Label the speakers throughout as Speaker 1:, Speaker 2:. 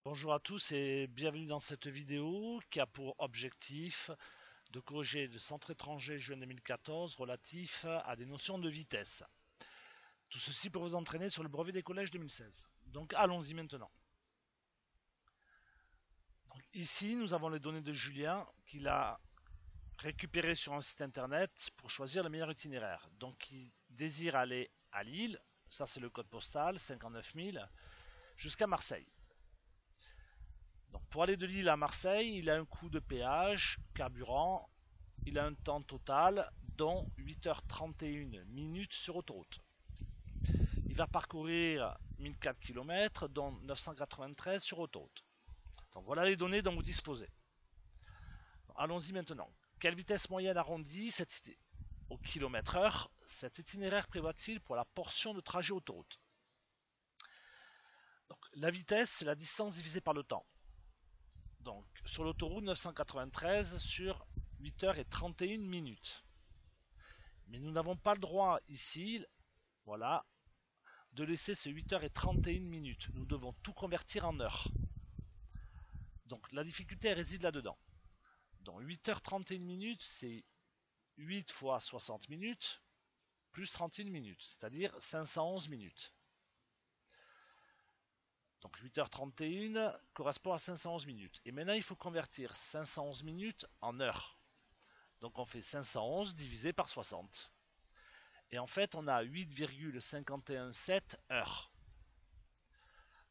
Speaker 1: Bonjour à tous et bienvenue dans cette vidéo qui a pour objectif de corriger le centre étranger juin 2014 relatif à des notions de vitesse. Tout ceci pour vous entraîner sur le brevet des collèges 2016. Donc allons-y maintenant. Donc, ici nous avons les données de Julien qu'il a récupérées sur un site internet pour choisir le meilleur itinéraire. Donc il désire aller à Lille, ça c'est le code postal 59 000, jusqu'à Marseille. Donc pour aller de Lille à Marseille, il a un coût de péage, carburant, il a un temps total dont 8h31 minutes sur autoroute. Il va parcourir 1004 km dont 993 sur autoroute. Donc voilà les données dont vous disposez. Allons-y maintenant. Quelle vitesse moyenne arrondie au kilomètre heure cet itinéraire prévoit-il pour la portion de trajet autoroute? Donc, la vitesse, c'est la distance divisée par le temps. Donc sur l'autoroute 993 sur 8h31 minutes. Mais nous n'avons pas le droit ici, voilà, de laisser ce 8h31 minutes. Nous devons tout convertir en heures. Donc la difficulté réside là-dedans. Donc 8h31 minutes, c'est 8 fois 60 minutes plus 31 minutes, c'est-à-dire 511 minutes. Donc 8h31 correspond à 511 minutes. Et maintenant, il faut convertir 511 minutes en heures. Donc on fait 511 divisé par 60. Et en fait, on a 8,517 heures.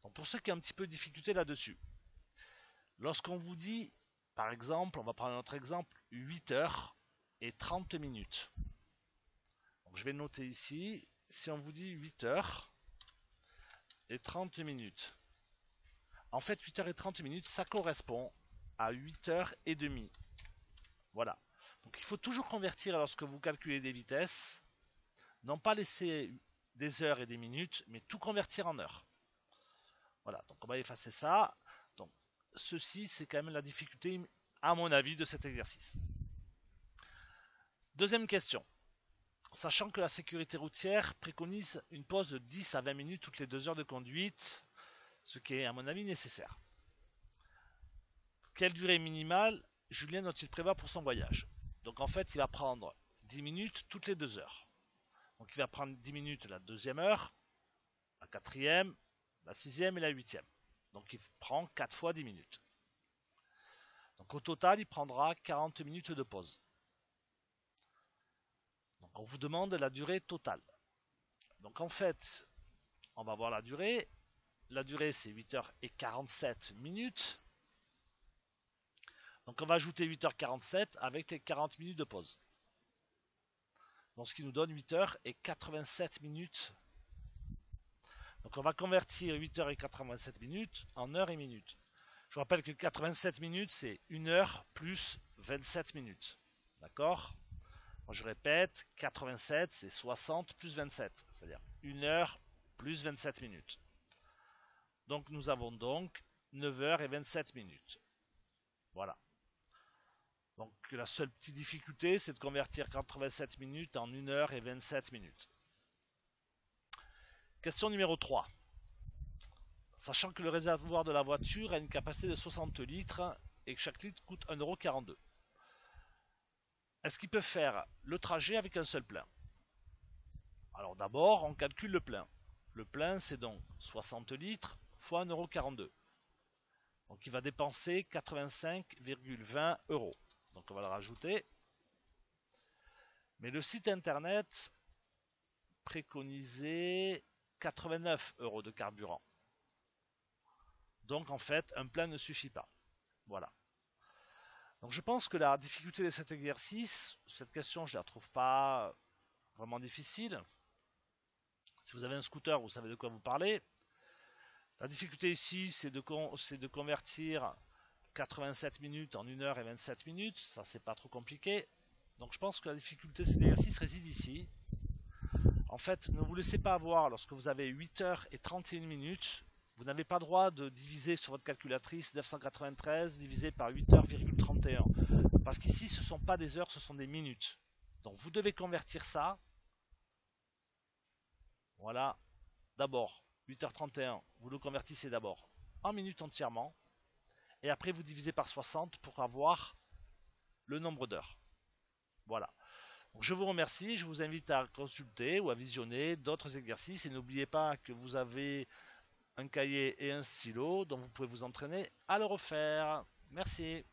Speaker 1: Donc pour ceux qui ont un petit peu de difficulté là-dessus, lorsqu'on vous dit, par exemple, on va prendre notre exemple, 8 heures et 30 minutes. Donc je vais noter ici, si on vous dit 8 heures et 30 minutes, en fait 8 heures et 30 minutes, ça correspond à 8 heures et demie. Voilà. Donc il faut toujours convertir lorsque vous calculez des vitesses, non pas laisser des heures et des minutes, mais tout convertir en heures. Voilà, donc on va effacer ça. Donc ceci, c'est quand même la difficulté, à mon avis, de cet exercice. Deuxième question. Sachant que la sécurité routière préconise une pause de 10 à 20 minutes toutes les 2 heures de conduite, ce qui est à mon avis nécessaire. Quelle durée minimale Julien doit-il prévoir pour son voyage? Donc en fait, il va prendre 10 minutes toutes les 2 heures. Donc il va prendre 10 minutes la deuxième heure, la quatrième, la sixième et la huitième. Donc il prend 4 fois 10 minutes. Donc au total, il prendra 40 minutes de pause. Donc on vous demande la durée totale. Donc en fait, on va voir la durée. La durée, c'est 8h47 minutes. Donc on va ajouter 8h47 avec les 40 minutes de pause. Donc ce qui nous donne 8h87 minutes. Donc on va convertir 8h87 minutes en heures et minutes. Je vous rappelle que 87 minutes, c'est 1 heure plus 27 minutes. D'accord? Je répète, 87, c'est 60 plus 27, c'est-à-dire 1 heure plus 27 minutes. Donc nous avons donc 9 heures et 27 minutes. Voilà. Donc la seule petite difficulté, c'est de convertir 87 minutes en 1 heure et 27 minutes. Question numéro 3. Sachant que le réservoir de la voiture a une capacité de 60 litres et que chaque litre coûte 1,42 €. Est-ce qu'il peut faire le trajet avec un seul plein? Alors d'abord, on calcule le plein. Le plein, c'est donc 60 litres fois 1,42 €. Donc il va dépenser 85,20 €. Donc on va le rajouter. Mais le site internet préconisait 89 € de carburant. Donc en fait, un plein ne suffit pas. Voilà. Donc je pense que la difficulté de cet exercice, cette question, je ne la trouve pas vraiment difficile. Si vous avez un scooter, vous savez de quoi vous parlez. La difficulté ici, c'est de convertir 87 minutes en 1 heure et 27 minutes. Ça, c'est pas trop compliqué. Donc je pense que la difficulté de cet exercice réside ici. En fait, ne vous laissez pas avoir lorsque vous avez 8 heures et 31 minutes. Vous n'avez pas le droit de diviser sur votre calculatrice 993 divisé par 8h,31. Parce qu'ici, ce ne sont pas des heures, ce sont des minutes. Donc vous devez convertir ça. Voilà. D'abord, 8h31, vous le convertissez d'abord en minutes entièrement. Et après, vous divisez par 60 pour avoir le nombre d'heures. Voilà. Donc, je vous remercie. Je vous invite à consulter ou à visionner d'autres exercices. Et n'oubliez pas que vous avez un cahier et un stylo dont vous pouvez vous entraîner à le refaire. Merci.